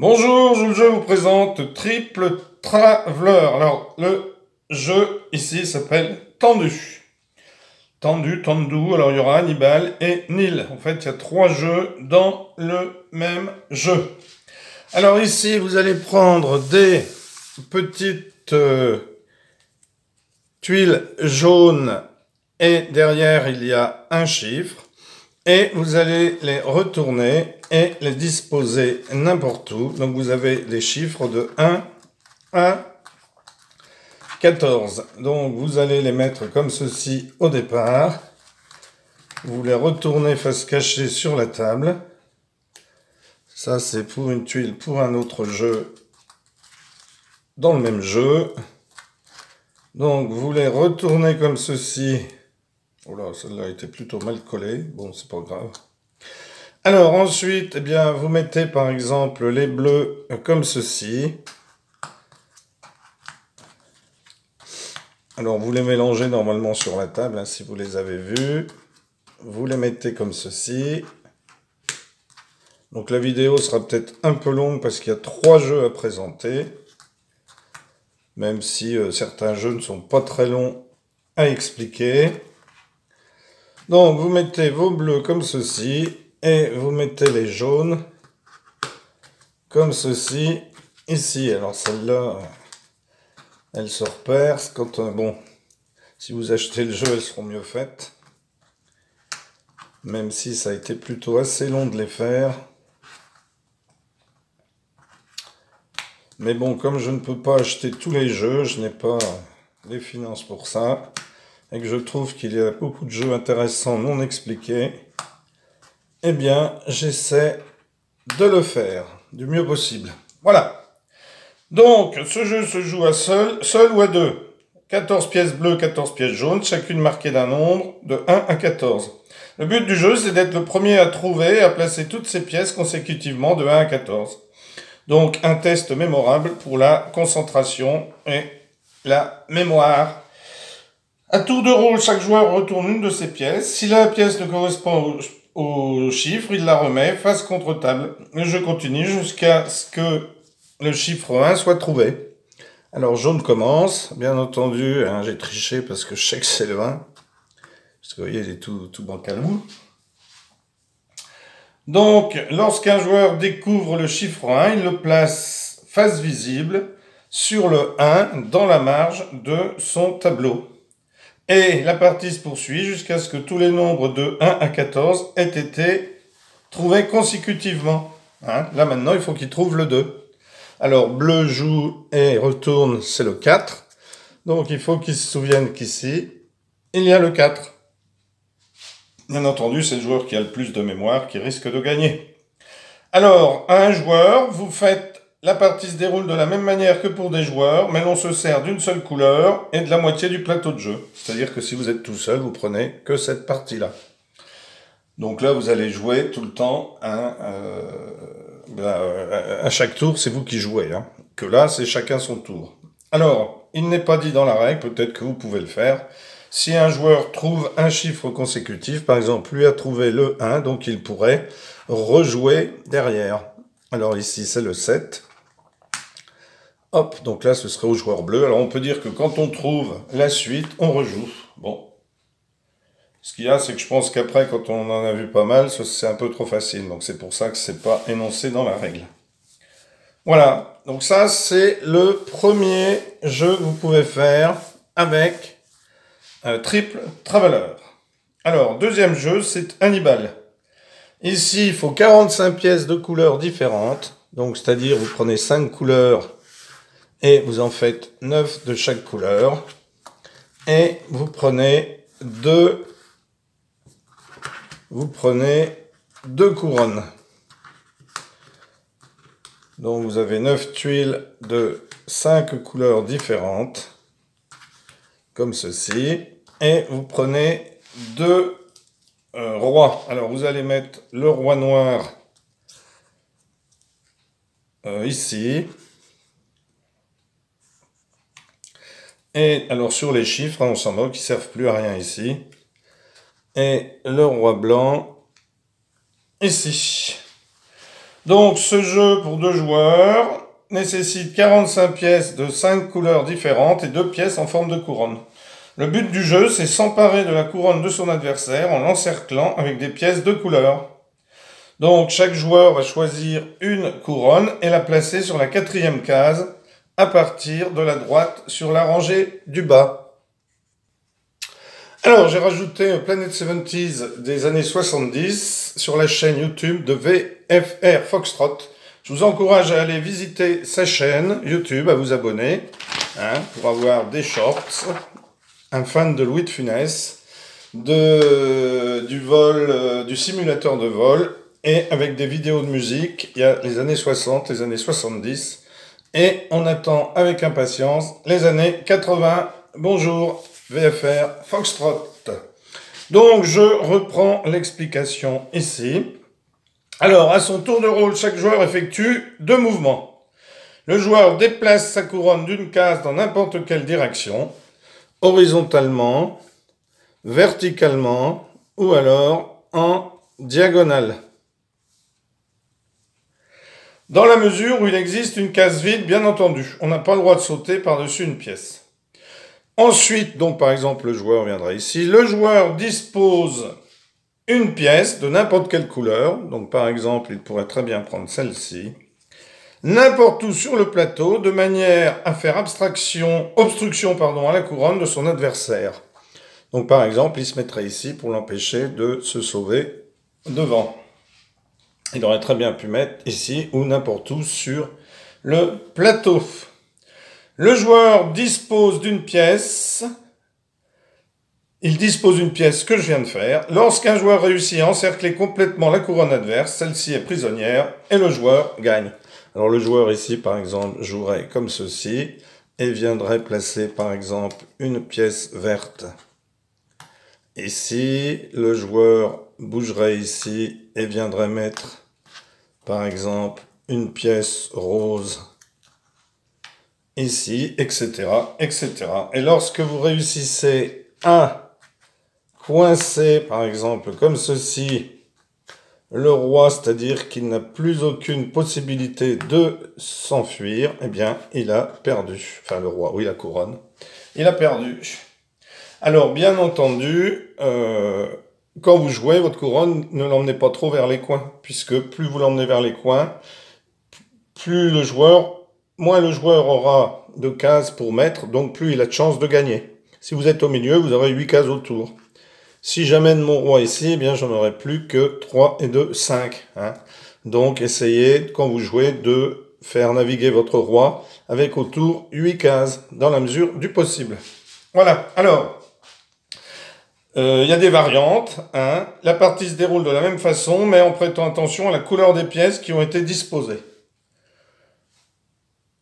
Bonjour, je vous présente Triple Traveler. Alors, le jeu ici s'appelle Tendu. Tendu, alors il y aura Hannibal et Nil. En fait, il y a 3 jeux dans le même jeu. Alors ici, vous allez prendre des petites tuiles jaunes et derrière, il y a un chiffre. Et vous allez les retourner et les disposer n'importe où. Donc vous avez les chiffres de 1 à 14. Donc vous allez les mettre comme ceci au départ. Vous les retournez face cachée sur la table. Ça c'est pour une tuile pour un autre jeu dans le même jeu. Donc vous les retournez comme ceci. Oh là, celle-là était plutôt mal collée. Bon, c'est pas grave. Alors ensuite, eh bien, vous mettez par exemple les bleus comme ceci. Alors vous les mélangez normalement sur la table, hein, si vous les avez vus. Vous les mettez comme ceci. Donc la vidéo sera peut-être un peu longue parce qu'il y a 3 jeux à présenter. Même si certains jeux ne sont pas très longs à expliquer. Donc vous mettez vos bleus comme ceci. Et vous mettez les jaunes comme ceci ici. Alors celle-là, elle se repère. Quand, bon, si vous achetez le jeu, elles seront mieux faites. Même si ça a été plutôt assez long de les faire. Mais bon, comme je ne peux pas acheter tous les jeux, je n'ai pas les finances pour ça. Et que je trouve qu'il y a beaucoup de jeux intéressants non expliqués. Eh bien, j'essaie de le faire du mieux possible. Voilà. Donc, ce jeu se joue à seul ou à 2. 14 pièces bleues, 14 pièces jaunes, chacune marquée d'un nombre de 1 à 14. Le but du jeu, c'est d'être le premier à trouver et à placer toutes ces pièces consécutivement de 1 à 14. Donc, un test mémorable pour la concentration et la mémoire. À tour de rôle, chaque joueur retourne une de ses pièces. Si la pièce ne correspond au chiffre, il la remet face contre table. Le jeu continue jusqu'à ce que le chiffre 1 soit trouvé. Alors, jaune commence. Bien entendu, hein, j'ai triché parce que je sais que c'est le 1. Parce que vous voyez, il est tout bancalou. Donc, lorsqu'un joueur découvre le chiffre 1, il le place face visible sur le 1 dans la marge de son tableau. Et la partie se poursuit jusqu'à ce que tous les nombres de 1 à 14 aient été trouvés consécutivement. Hein, là maintenant, il faut qu'il trouve le 2. Alors, bleu joue et retourne, c'est le 4. Donc, il faut qu'il se souvienne qu'ici, il y a le 4. Bien entendu, c'est le joueur qui a le plus de mémoire qui risque de gagner. Alors, à un joueur, vous faites... La partie se déroule de la même manière que pour des joueurs, mais l'on se sert d'une seule couleur et de la moitié du plateau de jeu. C'est-à-dire que si vous êtes tout seul, vous prenez que cette partie-là. Donc là, vous allez jouer tout le temps, hein, à chaque tour, c'est vous qui jouez. Hein. Que là, c'est chacun son tour. Alors, il n'est pas dit dans la règle, peut-être que vous pouvez le faire. Si un joueur trouve un chiffre consécutif, par exemple, lui a trouvé le 1, donc il pourrait rejouer derrière. Alors ici, c'est le 7. Hop, donc là, ce serait au joueur bleu. Alors, on peut dire que quand on trouve la suite, on rejoue. Bon. Ce qu'il y a, c'est que je pense qu'après, quand on en a vu pas mal, c'est un peu trop facile. Donc, c'est pour ça que c'est pas énoncé dans la règle. Voilà. Donc, ça, c'est le premier jeu que vous pouvez faire avec Triple Traveler. Alors, deuxième jeu, c'est Hannibal. Ici, il faut 45 pièces de couleurs différentes. Donc, c'est-à-dire, vous prenez 5 couleurs et vous en faites 9 de chaque couleur. Et vous prenez deux couronnes. Donc vous avez 9 tuiles de 5 couleurs différentes. Comme ceci. Et vous prenez 2 rois. Alors vous allez mettre le roi noir ici. Et alors sur les chiffres, on s'en moque, ils ne servent plus à rien ici. Et le roi blanc ici. Donc ce jeu pour 2 joueurs nécessite 45 pièces de 5 couleurs différentes et 2 pièces en forme de couronne. Le but du jeu, c'est s'emparer de la couronne de son adversaire en l'encerclant avec des pièces de couleur. Donc chaque joueur va choisir une couronne et la placer sur la 4e case à partir de la droite sur la rangée du bas. Alors j'ai rajouté Planet 70s des années 70 sur la chaîne YouTube de VFR Foxtrot. Je vous encourage à aller visiter sa chaîne YouTube, à vous abonner pour avoir des shorts. Un fan de Louis de Funès, du vol, du simulateur de vol, et avec des vidéos de musique. Il y a les années 60, les années 70, et on attend avec impatience les années 80. Bonjour VFR Foxtrot. Donc je reprends l'explication ici. Alors à son tour de rôle, chaque joueur effectue 2 mouvements. Le joueur déplace sa couronne d'une case dans n'importe quelle direction, horizontalement, verticalement ou alors en diagonale. Dans la mesure où il existe une case vide, bien entendu, on n'a pas le droit de sauter par-dessus une pièce. Ensuite, donc par exemple, le joueur viendra ici. Le joueur dispose une pièce de n'importe quelle couleur. Donc par exemple, il pourrait très bien prendre celle-ci. N'importe où sur le plateau, de manière à faire obstruction à la couronne de son adversaire. Donc par exemple, il se mettrait ici pour l'empêcher de se sauver devant. Il aurait très bien pu mettre ici ou n'importe où sur le plateau. Le joueur dispose d'une pièce. Il dispose d'une pièce que je viens de faire. Lorsqu'un joueur réussit à encercler complètement la couronne adverse, celle-ci est prisonnière et le joueur gagne. Alors le joueur ici, par exemple, jouerait comme ceci et viendrait placer, par exemple, une pièce verte. Ici, le joueur bougerait ici et viendrait mettre, par exemple, une pièce rose ici, etc., etc. Et lorsque vous réussissez à coincer, par exemple, comme ceci, le roi, c'est-à-dire qu'il n'a plus aucune possibilité de s'enfuir, eh bien, il a perdu. Enfin, le roi, oui, la couronne. Il a perdu. Alors, bien entendu, quand vous jouez, votre couronne, ne l'emmenez pas trop vers les coins, puisque plus vous l'emmenez vers les coins, moins le joueur aura de cases pour mettre, donc plus il a de chances de gagner. Si vous êtes au milieu, vous aurez 8 cases autour. Si j'amène mon roi ici, eh bien j'en aurai plus que 3 et 2, 5. Donc essayez, quand vous jouez, de faire naviguer votre roi avec autour 8 cases, dans la mesure du possible. Voilà, alors, il y a des variantes. La partie se déroule de la même façon, mais en prêtant attention à la couleur des pièces qui ont été disposées.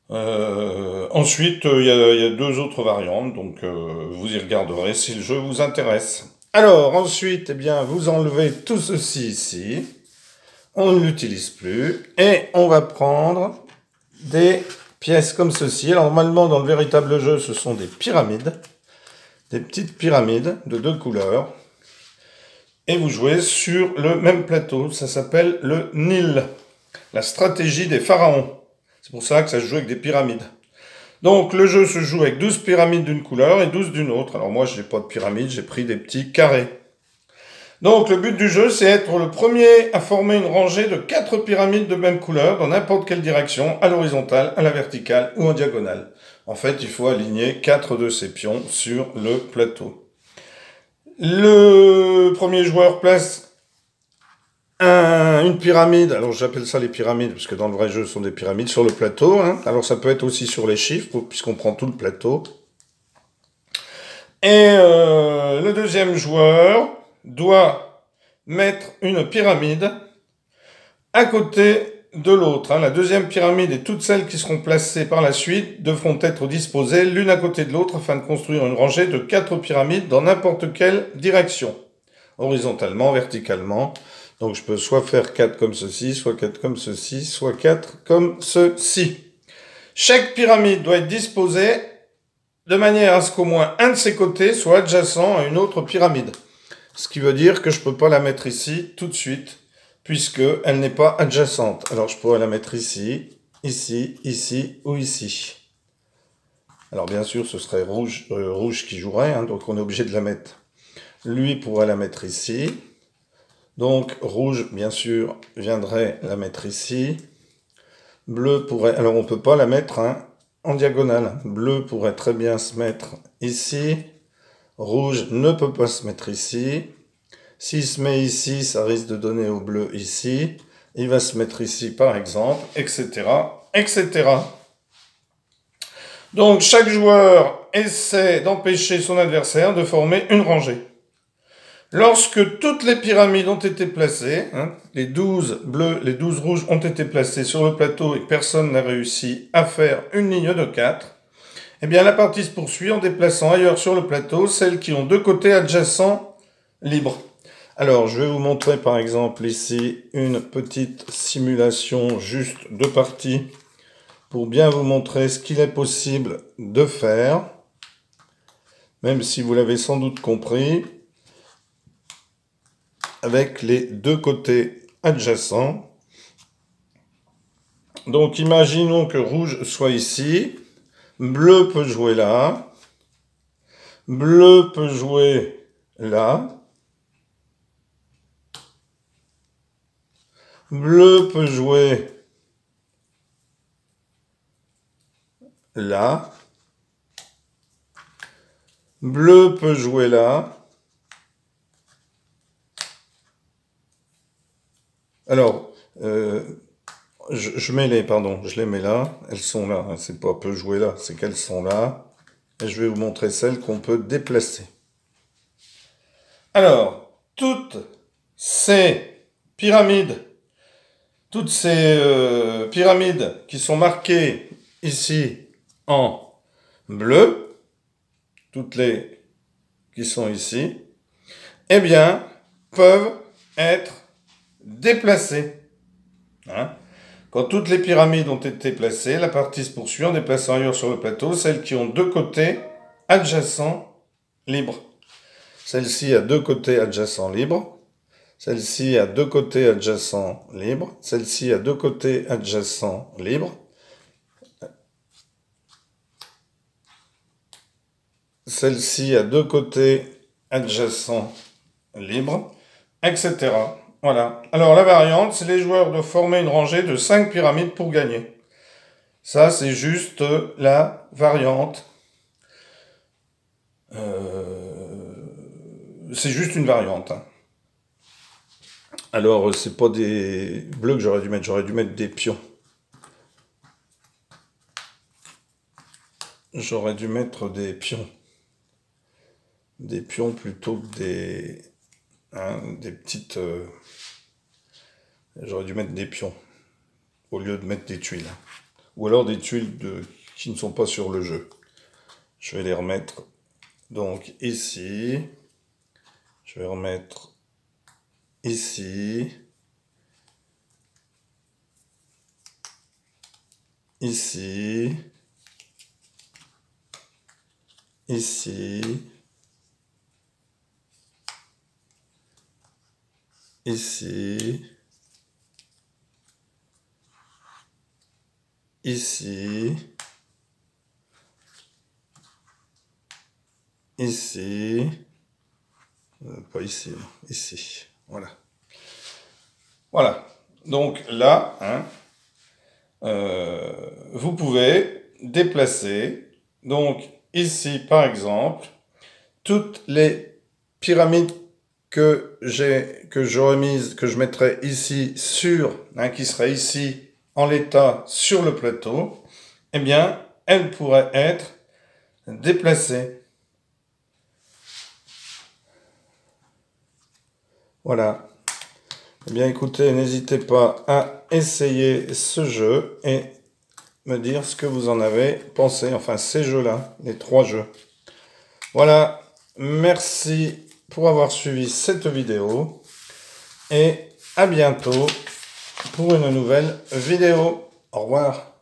Ensuite, il y a 2 autres variantes, donc vous y regarderez si le jeu vous intéresse. Alors, ensuite, eh bien, vous enlevez tout ceci ici. On ne l'utilise plus. Et on va prendre des pièces comme ceci. Alors, normalement, dans le véritable jeu, ce sont des pyramides. Des petites pyramides de 2 couleurs. Et vous jouez sur le même plateau. Ça s'appelle le Nil. La stratégie des pharaons. C'est pour ça que ça se joue avec des pyramides. Donc le jeu se joue avec 12 pyramides d'une couleur et 12 d'une autre. Alors moi je n'ai pas de pyramide, j'ai pris des petits carrés. Donc le but du jeu c'est être le premier à former une rangée de 4 pyramides de même couleur dans n'importe quelle direction, à l'horizontale, à la verticale ou en diagonale. En fait il faut aligner 4 de ces pions sur le plateau. Le premier joueur place une pyramide, alors j'appelle ça les pyramides, parce que dans le vrai jeu, ce sont des pyramides sur le plateau. Alors ça peut être aussi sur les chiffres, puisqu'on prend tout le plateau. Et le deuxième joueur doit mettre une pyramide à côté de l'autre. La deuxième pyramide et toutes celles qui seront placées par la suite devront être disposées l'une à côté de l'autre afin de construire une rangée de 4 pyramides dans n'importe quelle direction. Horizontalement, verticalement. Donc je peux soit faire 4 comme ceci, soit 4 comme ceci, soit 4 comme ceci. Chaque pyramide doit être disposée de manière à ce qu'au moins un de ses côtés soit adjacent à une autre pyramide. Ce qui veut dire que je ne peux pas la mettre ici tout de suite, puisqu'elle n'est pas adjacente. Alors je pourrais la mettre ici, ici, ici ou ici. Alors bien sûr, ce serait rouge qui jouerait, hein, donc on est obligé de la mettre. Lui pourrait la mettre ici. Donc rouge, bien sûr, viendrait la mettre ici. Bleu pourrait... Alors on ne peut pas la mettre en diagonale. Bleu pourrait très bien se mettre ici. Rouge ne peut pas se mettre ici. S'il se met ici, ça risque de donner au bleu ici. Il va se mettre ici par exemple, etc. etc. Donc chaque joueur essaie d'empêcher son adversaire de former une rangée. Lorsque toutes les pyramides ont été placées, les 12 bleus, les 12 rouges ont été placés sur le plateau et que personne n'a réussi à faire une ligne de 4, eh bien la partie se poursuit en déplaçant ailleurs sur le plateau celles qui ont deux côtés adjacents libres. Alors je vais vous montrer par exemple ici une petite simulation juste de partie pour bien vous montrer ce qu'il est possible de faire, même si vous l'avez sans doute compris, avec les deux côtés adjacents. Donc imaginons que rouge soit ici, bleu peut jouer là, bleu peut jouer là, bleu peut jouer là, bleu peut jouer là. Alors, je mets les, pardon, je les mets là, elles sont là, hein, c'est pas peut jouer là, c'est qu'elles sont là. Et je vais vous montrer celles qu'on peut déplacer. Alors, toutes ces pyramides qui sont marquées ici en bleu, toutes les qui sont ici, eh bien, peuvent être déplacées. Quand toutes les pyramides ont été placées, la partie se poursuit en déplaçant ailleurs sur le plateau celles qui ont deux côtés adjacents libres. Celle-ci a deux côtés adjacents libres. Celle-ci a deux côtés adjacents libres. Celle-ci a deux côtés adjacents libres. Celle-ci a deux côtés adjacents libres, etc. Voilà. Alors la variante, c'est les joueurs doivent former une rangée de 5 pyramides pour gagner. Ça, c'est juste la variante. C'est juste une variante. Alors, c'est pas des bleus que j'aurais dû mettre des pions. J'aurais dû mettre des pions. Des pions plutôt que des petites... J'aurais dû mettre des pions au lieu de mettre des tuiles. Ou alors des tuiles qui ne sont pas sur le jeu. Je vais les remettre donc ici. Je vais remettre ici. Ici. Ici. Ici. Ici. Ici. Pas ici, ici. Voilà. Voilà. Donc là, vous pouvez déplacer. Donc ici, par exemple, toutes les pyramides que j'aurais mises, que je mettrais ici sur, qui seraient ici en l'état sur le plateau, eh bien, elles pourraient être déplacées. Voilà. Eh bien, écoutez, n'hésitez pas à essayer ce jeu et me dire ce que vous en avez pensé. Enfin, ces jeux-là, les 3 jeux. Voilà. Merci pour avoir suivi cette vidéo. Et à bientôt pour une nouvelle vidéo. Au revoir.